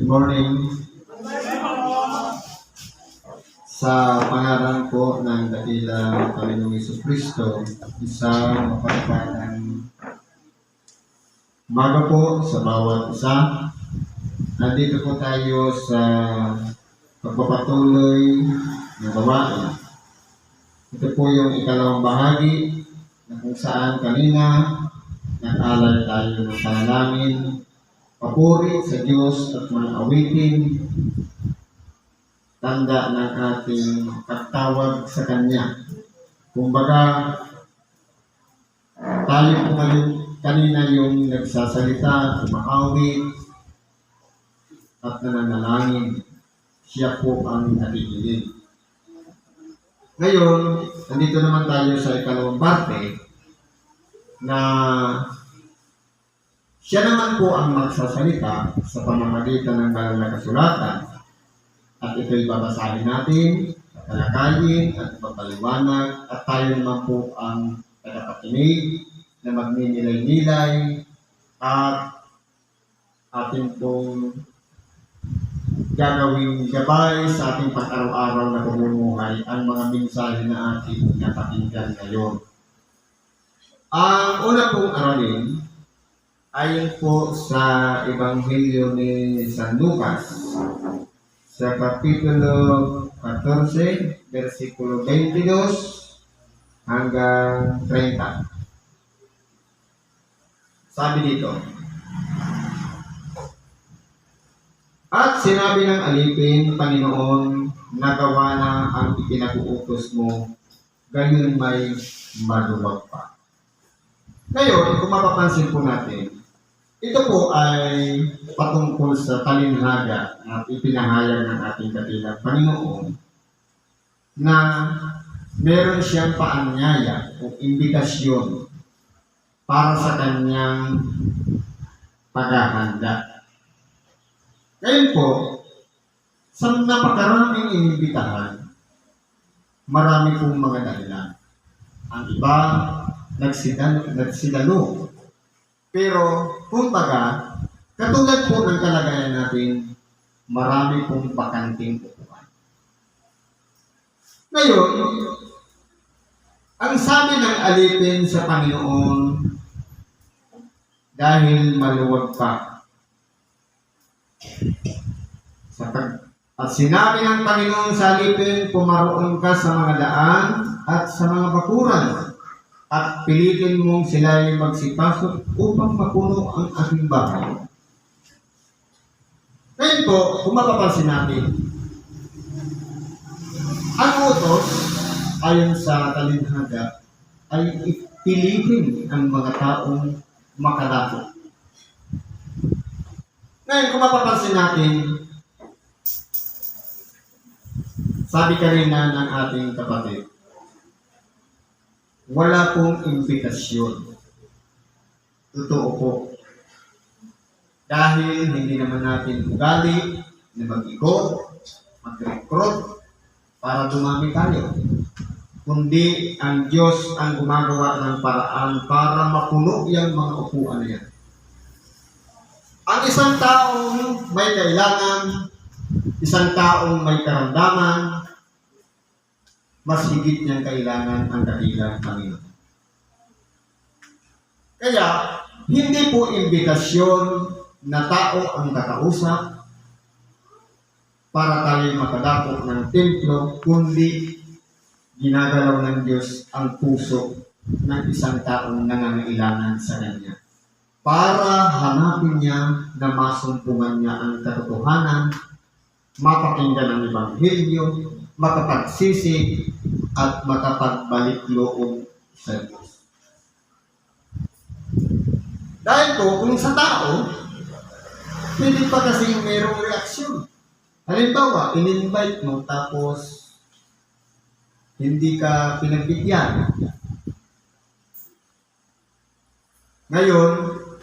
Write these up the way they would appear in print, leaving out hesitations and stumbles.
Good morning. Sa pangalan po ng dakilang Panginoong Jesucristo, isang mapagpalang umaga po sa bawat isa. Nandito po tayo sa pagpapatuloy ng gawain. Ito po yung ikalawang bahagi na kung saan kanina nag-alay tayo ng panalangin, papuri sa Diyos at mga awitin, tanda ng ating pagtawag sa Kanya. Kumbaga, tayo po ngayon, kanina yung nagsasalita, umaawit, at nananalangin. Siya po ang nakikinig. Ngayon, nandito naman tayo sa ikalawang parte na siya naman po ang magsasalita sa pamamagitan ng banal na kasulatan. At ito'y babasahin natin, tatalakayin at ipapaliwanag, at tayo naman po ang tagapakinig na magninilay-nilay at ating pong gagawing gabay sa ating pag-araw-araw na pamumuhay ang mga mensahe na ating napakinggan ngayon. Ang una pong aralin ayon po sa Ebanghelyo ni San Lucas sa Kapitulo 14, versikulo 22 hanggang 30. Sabi dito, "At sinabi ng alipin, Panginoon, nagawa na ang ipinag-uutos mo, gayon may maluwag pa." Ngayon, kung mapapansin po natin, ito po ay patungkol sa talinhaga na ipinahayag ng ating dakilang Panginoon na meron siyang paanyaya o imbitasyon para sa kanyang paghahanda. Ngayon po, sa napakaraming inimbitahan, marami pong mga dahilan. Ang iba, nagsidalo. Pero, kumbaga, katulad po ng kalagayan natin, marami pong bakanting upuan. Ngayon, ang sabi ng alipin sa Panginoon, dahil maluwag pa. At sinabi ng Panginoon sa alipin, pumaroon ka sa mga daan at sa mga bakuran, at pilitin mong sila'y magsipasok upang mapuno ang aking bahay. Ngayon po, kung mapapansin natin, ang utos, ayon sa talinhaga, ay pilitin ang mga taong makalapot. Ngayon, kung mapapansin natin, sabi kanina ng ating kapatid, wala pong imbitasyon. Totoo po. Dahil hindi naman natin ugali na mag-ikot, mag-recruit para dumami tayo. Kundi ang Diyos ang gumagawa ng paraan para mapuno yung mga upuan na yan. Ang isang taong may kailangan, isang taong may karamdaman, mas higit niyang kailangan ang dakilang Panginoon. Kaya, hindi po imbitasyon na tao ang kakausap para tayo makadako ng templo, kundi ginagalaw ng Diyos ang puso ng isang taong nangangailangan sa Kanya. Para hanapin niya na masumpungan niya ang katotohanan, mapakinggan ang Ebanghelyo, makapagsisi, at makapagbalik loob sa Diyos. Dahil po, kung sa tao, hindi pa kasi mayroong reaksyon. Halimbawa, in-invite mo, tapos hindi ka pinagbigyan. Ngayon,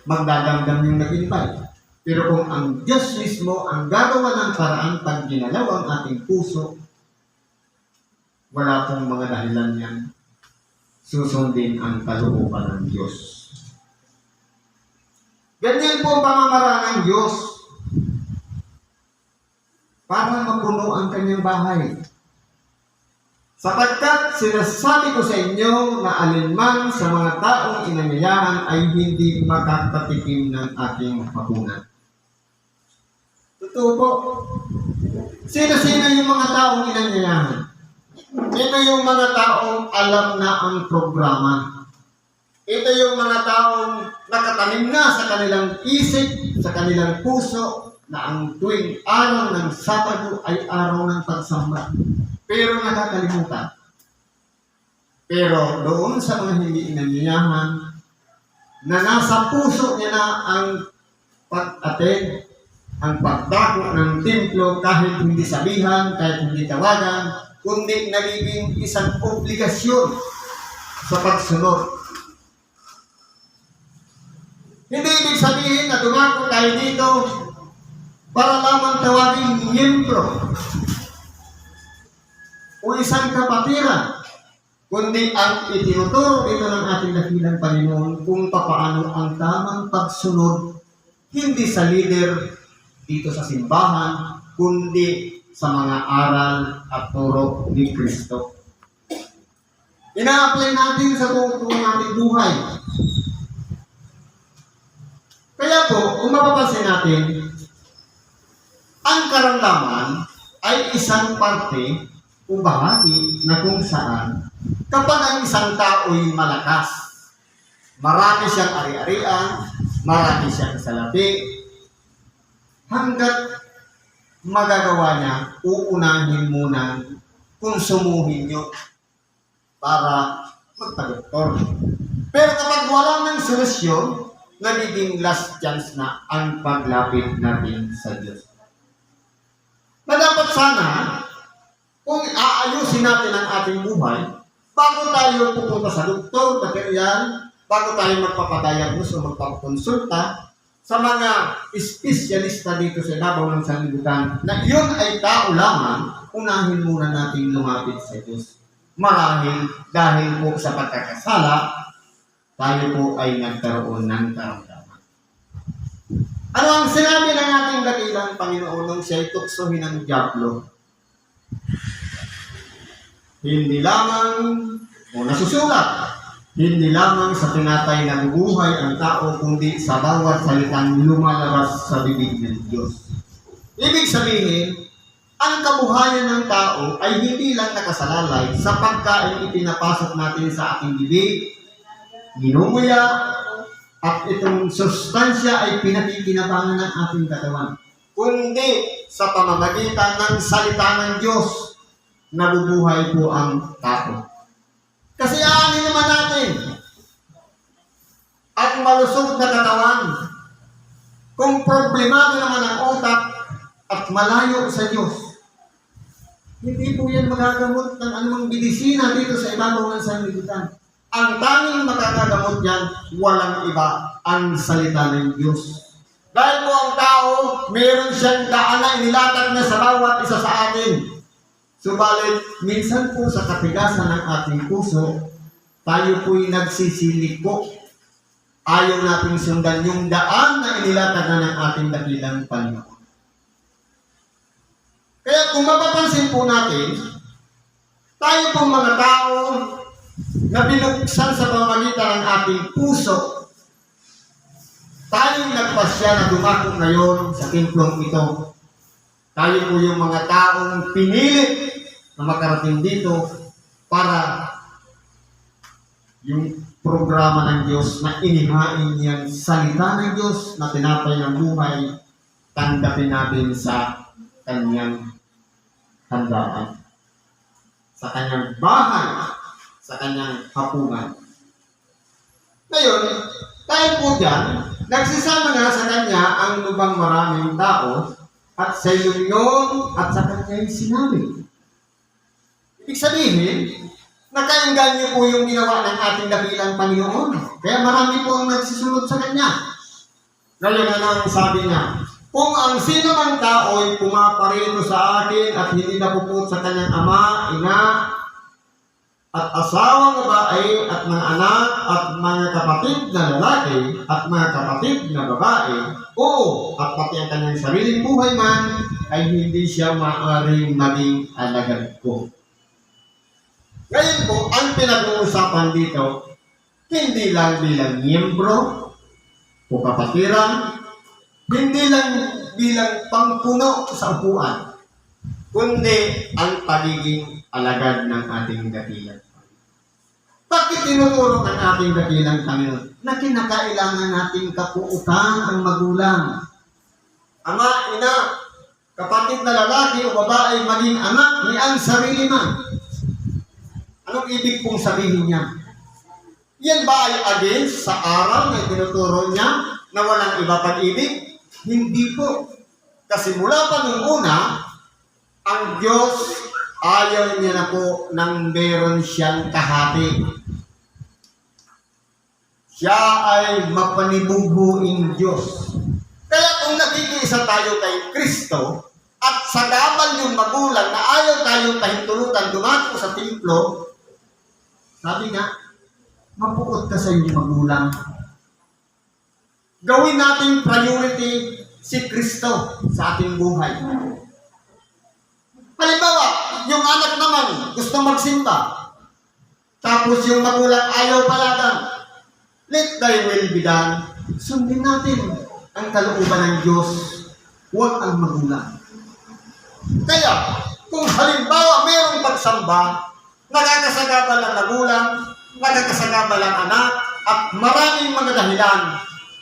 magdadamdam yung nag-invite. Pero kung ang Diyos mismo ang gagawa ng paraan pag ginalaw ang ating puso, wala pong mga dahilan yan. Susundin ang kalooban ng Diyos. Ganyan po ang pamamaraan ng Diyos. mapuno ang kanyang bahay. Sapagkat sinasabi ko sa inyo na alinman sa mga taong inanyayahan ay hindi makakatikim ng aking hapunan. Totoo po. Sino-sino yung mga taong inanyayahan? Ito yung mga taong alam na ang programa. Ito yung mga taong nakatanim na sa kanilang isip, sa kanilang puso, na ang tuwing araw ng Sabado ay araw ng pagsamba. Pero nakakalimutan. Pero doon sa mga hindi inanyayahan, na nasa puso niya na ang pag-attend, ang pagdako ng templo kahit hindi sabihan, kahit hindi tawagan, kundi nagiging isang obligasyon sa pagsunod. Hindi ibig sabihin na dumako tayo dito para lamang tawaging miyembro o isang kapatiran, kundi ang itinuturo dito ng ating dakilang Panginoon kung paano ang tamang pagsunod, hindi sa leader dito sa simbahan, kundi sa mga aral at turo ni Kristo. Ina-apply natin sa buong ating buhay. Kaya po, kung mapapansin natin, ang karamdaman ay isang parte o bahagi na kung saan kapag ang isang tao'y malakas, marami siyang ari-arian, marami siyang salapi, hanggat magagawa niya, uunahin muna kung sumuhin nyo para magpa-doktor. Pero kapag wala ng solusyon, nagiging last chance na ang paglapit natin sa Diyos. Na dapat sana, kung aayusin natin ang ating buhay, bago tayo pupunta sa doktor, material, bago tayo magpapadiagnose o magpapakonsulta sa mga espesyalista dito sa ibabaw ng sanlibutan, na iyon ay tao lamang, unahin muna natin lumapit sa Diyos. Marahil dahil po sa pagkakasala, tayo po ay nagkaroon ng karamdaman. Ano ang sinabi ng ating dakilang Panginoon nung siya'y tuksohin ng dyablo? Hindi lamang, o nasusulat, hindi lamang sa tinatay na bubuhay ang tao, kundi sa bawat salitang lumalabas sa bibig ng Diyos. Ibig sabihin, ang kabuhayan ng tao ay hindi lang nakasalalay sa pagkain ipinapasok natin sa ating bibig, ginumuya, at itong sustansya ay pinakikinabangan ng ating katawan, kundi sa pamamagitan ng salita ng Diyos, nabubuhay po ang tao. Kasi aanin naman natin at malusog na katawan kung problemado naman ang utak at malayo sa Diyos. Hindi po yan magagamot ng anumang medisina dito sa ibabaw ng sanlibutan. Ang tanging makakagamot yan, walang iba, ang salita ng Diyos. Dahil po ang tao, meron siyang daan na inilatag na sa bawat isa sa atin. Subalit, minsan po sa katigasan ng ating puso, tayo po'y nagsisilik po. Ayaw nating sundan yung daan na inilatag na ng ating dakilang Panginoon. Kaya kung mapapansin po natin, tayo pong mga tao na binuksan sa pamamagitan ng ating puso, tayong nagpasya na dumako ngayon sa templong ito. Tayo po yung mga taong pinilit na makarating dito para yung programa ng Diyos na inihain niyang salita ng Diyos na tinapay ng buhay, tanggapin natin sa kanyang handaan, sa kanyang bahay, sa kanyang hapunan. Ngayon, tayo po dyan, nagsisama nga sa kanya ang lubang maraming tao at sa iyon at sa kanya'y sinabi. Ibig sabihin, nakainggan po yung ginawa ng ating dakilang Panginoon. Kaya marami po ang nagsisunod sa kanya. Ngayon ang sabi niya, kung ang sino mang tao ay pumaparito sa akin at hindi napuput sa kanyang ama, ina, at asawang babae at mga anak at mga kapatid na lalaki at mga kapatid na babae, oo, at pati ang kanyang sariling buhay man, ay hindi siya maaaring maging alagad ko. Ngayon po, ang pinag-uusapan dito, hindi lang bilang miyembro o kapatiran, hindi lang bilang pangpuno sa upuan, kundi ang pagiging alagad ng ating dakilang. Bakit tinuturo ng ating dakilang Panginoon na kinakailangan nating kapuutan ang magulang? Ama, ina, kapatid na lalaki o babae maging anak ni ang sarili man. Anong ibig pong sabihin niya? Yan ba ay against sa aral na tinuturo niya na walang iba pag-ibig? Hindi po. Kasi mula pa nung una, ang Diyos ayaw niya na po nang meron siyang kahati. Siya ay mapanibubuing Diyos. Kaya kung nakikiisa tayo kay Kristo at sa gabal yung magulang na ayaw tayong pahintulutan dumako sa templo, sabi nga, mapuot ka sa iyong magulang. Gawin natin priority si Kristo sa ating buhay. Halimbawa, yung anak naman gusto magsimba, tapos yung magulang ayaw palagan. Let thy will be done. Sundin natin ang kalooban ng Diyos, huwag ang magulang. Kaya, kung halimbawa mayroong pagsamba, nakakasagabal ang magulang, nakakasagabal ang anak, at maraming mga dahilan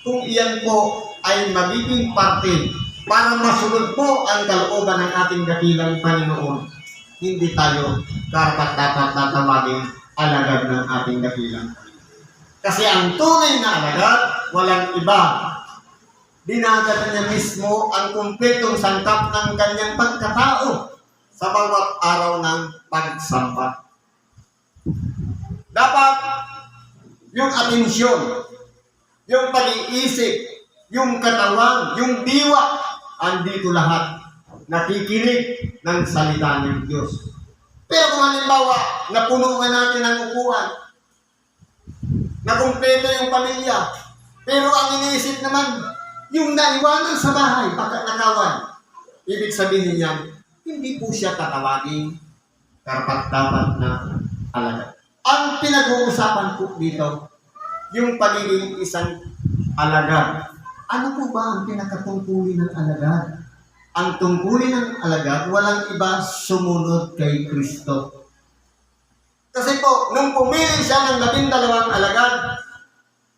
kung iyan po ay magiging parte para masunod po ang kalooban ng ating dakilang Panginoon. Hindi tayo dapat tatawagin alagad ng ating dakilang. Kasi ang tunay na alagad, walang iba. Dinadala niya mismo ang kumpletong sangkap ng kanyang pagkatao sa bawat araw ng pagsamba. Dapat yung atensyon, yung pag-iisip, yung katawan, yung diwa, andito lahat. Nakikinig ng salita ng Diyos. Pero kung halimbawa, napunuan natin ang upuan, nakumpleto yung pamilya, pero ang iniisip naman, yung naiwanan sa bahay, nakawan. Ibig sabihin niya, hindi po siya tatawagin karapat-dapat na alagad. Ang pinag-uusapan po dito, yung pagiging isang alagad. Ano po ba ang pinakatungkulin ng alagad? Ang tungkulin ng alagad, walang iba sumunod kay Kristo. Kasi po, nung pumili siya ng 12 alagad,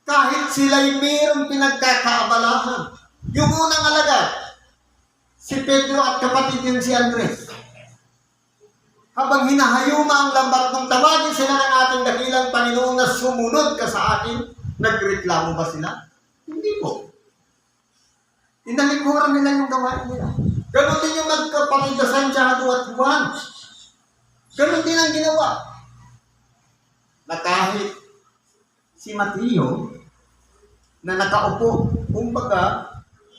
kahit sila'y mayroong pinagkakaabalahan. Yung unang alagad, si Pedro at kapatid niya si Andres. Habang hinahayuma ang lambat nung tawagin sila ng ating dakilang Panginoon na sumunod ka sa akin, nagreklamo ba sila? Hindi po. Inalikuran nila yung gawain nila. Ganon din yung magkapatid na Santiago at Juan. Ganon din ang ginawa. Na kahit si Mateo na nakaupo, kumbaga,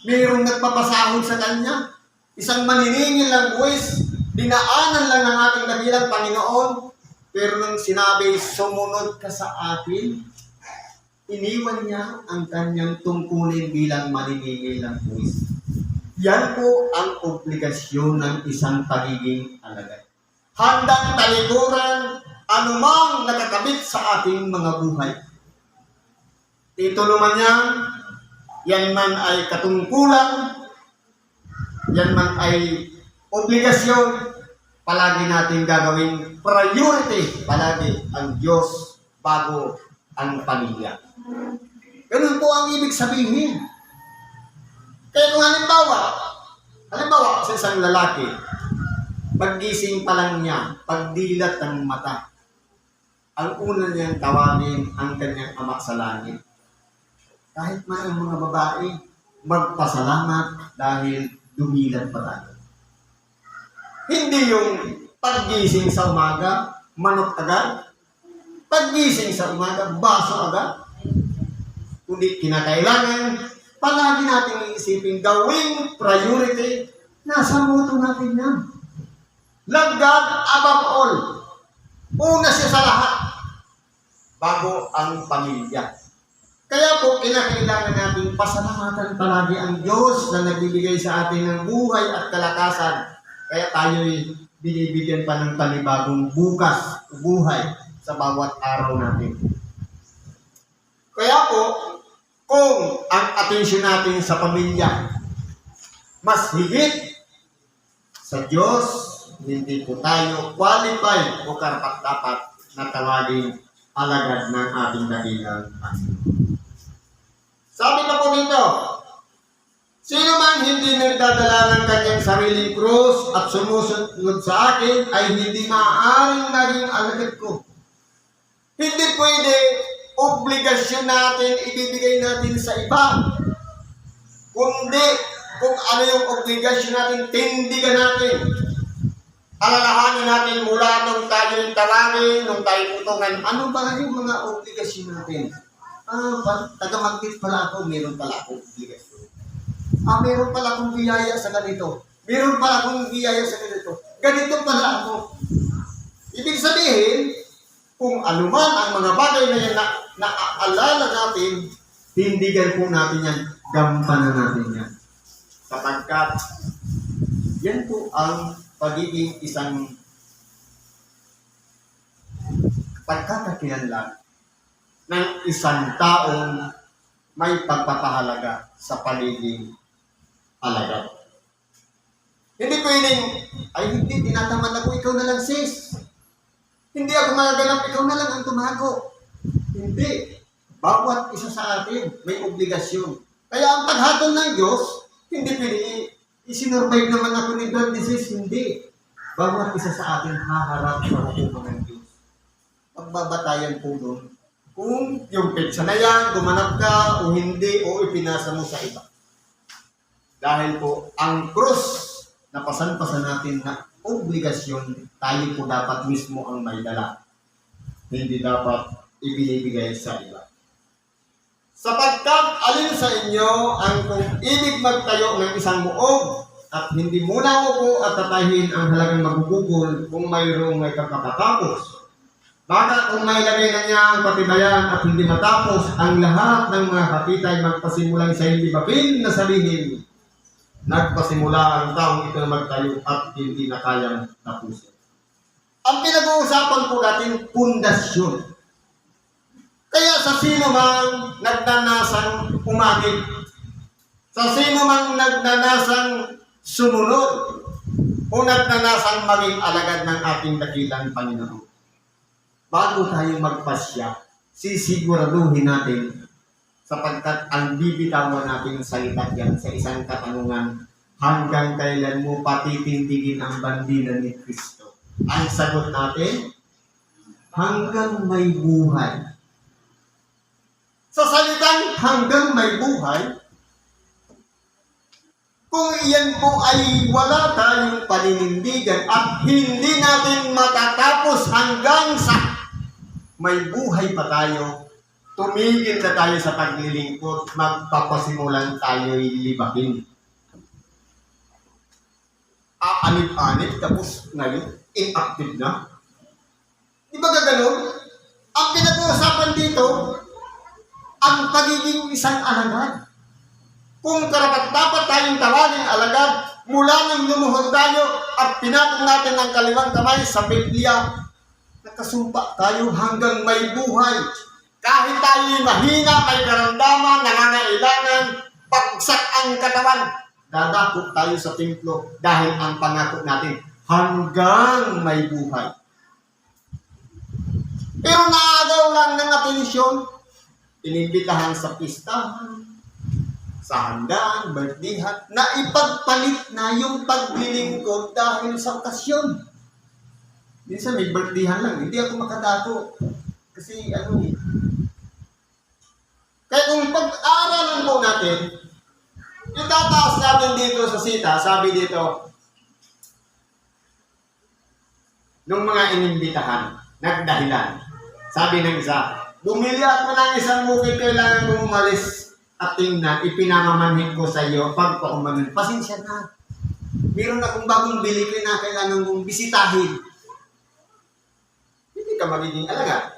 mayroong nagpapasahod sa kanya, isang maniningil ng buwis, dinaanan lang ng ating dakilang Panginoon, pero nung sinabi, sumunod ka sa akin, iniwan niya ang kanyang tungkulin bilang maniningil ng buwis. Yan po ang obligasyon ng isang pagiging alagad. Handang talikuran anumang nakakabit sa ating mga buhay. Titulo man yan man ay katungkulan, yan man ay obligasyon, palagi natin gagawin priority, palagi ang Diyos bago ang pamilya. Ganun po ang ibig sabihin. Kaya kung halimbawa sa isang lalaki, paggising pa lang niya, pagdilat ng mata, ang una niyang tawagin ang kanyang ama sa langit. Kahit man ang mga babae, magpasalamat dahil dumilat pa tayo. Hindi yung paggising sa umaga, manok agad. Paggising sa umaga, baso agad. Kundi kinakailangan, palagi natin iisipin, gawing priority, nasa moto natin yan. Love God above all. Una siya sa lahat, bago ang pamilya. Kaya po, kinakailangan natin pasalamatan palagi ang Diyos na nagbibigay sa atin ng buhay at kalakasan. Kaya tayo'y binibigyan pa ng panibagong bukas, buhay sa bawat araw natin. Kaya po, kung ang atensyon natin sa pamilya mas higit sa Diyos, hindi po tayo qualified o karapat-dapat na tawaging alagad ng ating dakilang Panginoon. Sabi na po dito, sino man hindi nagdadala ng kanyang sariling krus at sumusunod sa akin ay hindi maaaring naging alagad ko. Hindi pwede obligasyon natin ibibigay natin sa iba. Kundi kung ano yung obligasyon natin, tindigan natin. Alalahanin natin mula nung tayo tawagin, nung tayo putungan, ano ba yung mga obligasyon natin? Taga-magkit pala ako, meron pala akong obligasyon. Meron pala akong biyaya sa ganito. Meron pala akong biyaya sa ganito. Ganito pala ako. Ibig sabihin, kung anuman ang mga bagay na yan na naaalala natin, tindigan po natin yan, gampanan natin yan. Sapagkat, yan po ang pagiging isang pagkakakilanlan ng isang taong may pagpapahalaga sa paliging alagad. Hindi pwedeng, ay hindi, tinatamad ako, ikaw na lang sis. Hindi ako magaganap, ikaw na lang ang tumago. Hindi. Bawat isa sa atin may obligasyon. Kaya ang paghatol ng Diyos, hindi pwede isinorvive naman ako ni God, sis, hindi. Bawat isa sa atin haharap sa hukuman ng Diyos. Magbabatayan po doon kung yung petsa na yan, gumanap ka o hindi, o ipinasa mo sa iba. Dahil po, ang krus na pasan-pasan natin na obligasyon, tayo po dapat mismo ang may dala. Hindi dapat ibinibigay sa iba. Sapagkat alin sa inyo ang kung ibig magtayo ng isang muog at hindi muna upo at tatahin ang halagang magugugol kung mayroong may kakapatapos. Baka kung may lagay na niya ang patibayan at hindi matapos, ang lahat ng mga kapitay magpasimulang sa hindi bapin na sabihin, nagpasimula ang taong ito na magtayo at hindi na kayang tapusin. Ang pinag-uusapan po natin, pundasyon. Kaya sa sino mang nagnanasang umagit, sa sino mang nagnanasang sumunod, o nagnanasang maging alagad ng ating dakilang Panginoon, bago tayo magpasya, sisiguraduhin natin sapagkat ang bibitawan natin salita yan sa isang katanungan, hanggang kailan mo patitindigin ang bandila ni Kristo? Ang sagot natin, hanggang may buhay. Sa salitang hanggang may buhay, kung iyan po ay wala tayong paninindigan at hindi natin matatapos hanggang sa may buhay pa tayo, tumigil na tayo sa paglilingkod, magpapasimulan tayo'y libakin. Aanip-anip, tapos ngayon, inactive na. Di ba gano'n? Ang pinag-uusapan dito, ang pagiging isang alagad. Kung karapat-dapat tayong tawaging alagad, mula nang lumuhod tayo at pinatong natin ang kaliwang kamay sa Biblia, nakasumpa tayo hanggang may buhay. Kahit tayo'y mahina, may karamdaman, nangangailangan, pagsak ang katawan, dadako tayo sa templo dahil ang pangako natin, hanggang may buhay. Pero naagaw lang ng atensyon, inibitahan sa pistahan, sa handaan, birthdayhan, na ipagpalit na yung paglilingkod dahil sa okasyon. Minsan may birthdayhan lang, hindi ako makadako. Kasi kaya kung pag-aaralan po natin, itataas natin dito sa sita, sabi dito, nung mga inimbitahan, nagdahilan. Sabi ng isa, bumili ako ng isang bukid, kailangan kong umalis at tingnan, ipinamamanhin ko sa iyo pag paumamin. Pasensya na. Meron akong bagong bili ko na kailangan kong bisitahin. Hindi hindi ka magiging alagad.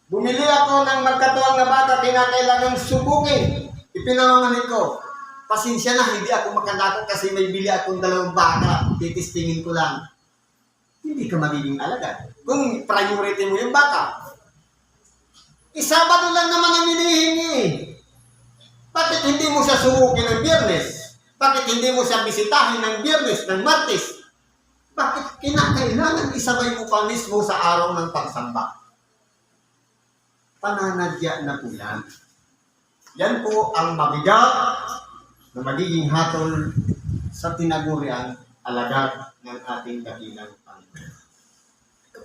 Bumili ako ng magkatuwang na baka, kinakailangang subukin. Ipinangamanit ko. Pasensya na, hindi ako makandako kasi may bili akong 2 baka. Titistingin ko lang. Hindi ka magiging alagad. Kung priority mo yung baka. Sabado lang naman ang hinihingi. Bakit hindi mo siya subukin ng Biyernes? Bakit hindi mo siya bisitahin ng Biyernes, ng Martes? Bakit kinakailangan isabay mo pa mismo sa araw ng pagsamba? Pananadya na po yan. Yan po ang mabigat na magiging hatol sa tinaguriang alagad ng ating dakilang Panginoon.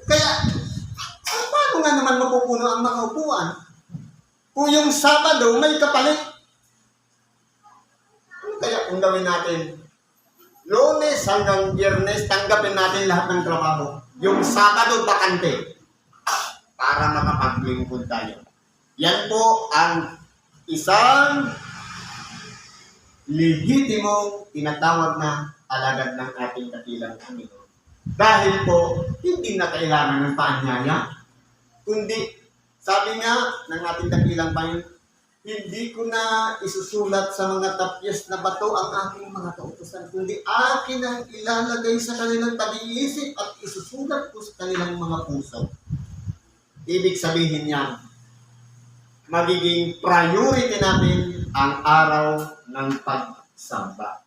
Kaya, paano nga naman mapupuno ang mga upuan? Kung yung Sabado may kapalit. Ano kaya kung gawin natin? Lunes hanggang Biyernes, tanggapin natin lahat ng trabaho. Yung Sabado bakante. Para makapaglingkod tayo. Yan po ang isang lehitimong tinatawag na alagad ng ating dakilang Panginoon. Dahil po, hindi na kailangan ng paanyaya, kundi, sabi nga ng ating dakilang Panginoon, hindi ko na isusulat sa mga tapyas na bato ang aking mga kautusan, kundi akin ang ilalagay sa kanilang pag-iisip at isusulat ko sa kanilang mga puso. Ibig sabihin niyan, magiging priority natin ang araw ng pagsamba.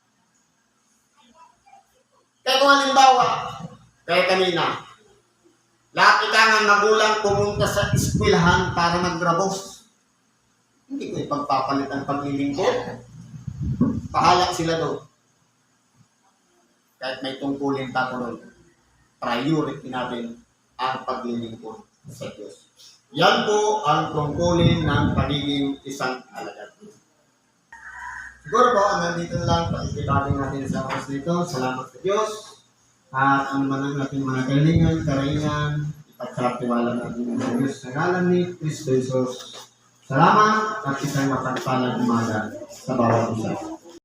Kaya kung halimbawa, kaya kanina, lahat ng magulang pumunta sa eskwelahan para maggrabos. Hindi ko ipagpapalit ang paglilingkod. Pahala sila doon. Kahit may tungkulin tayo doon, priority natin ang paglilingkod sa Diyos. Yan po ang tungkulin ng pagiging isang alagad. Siguro po, nandito lang, pakikibagin natin sa oras dito. Salamat sa Diyos. At ano man ang ating mga kailangan, karaingan, ipagkakatiwala natin sa Diyos sa ngalan ni Kristo Jesus. Salamat at isang mapagpalang umaga sa bawat isa.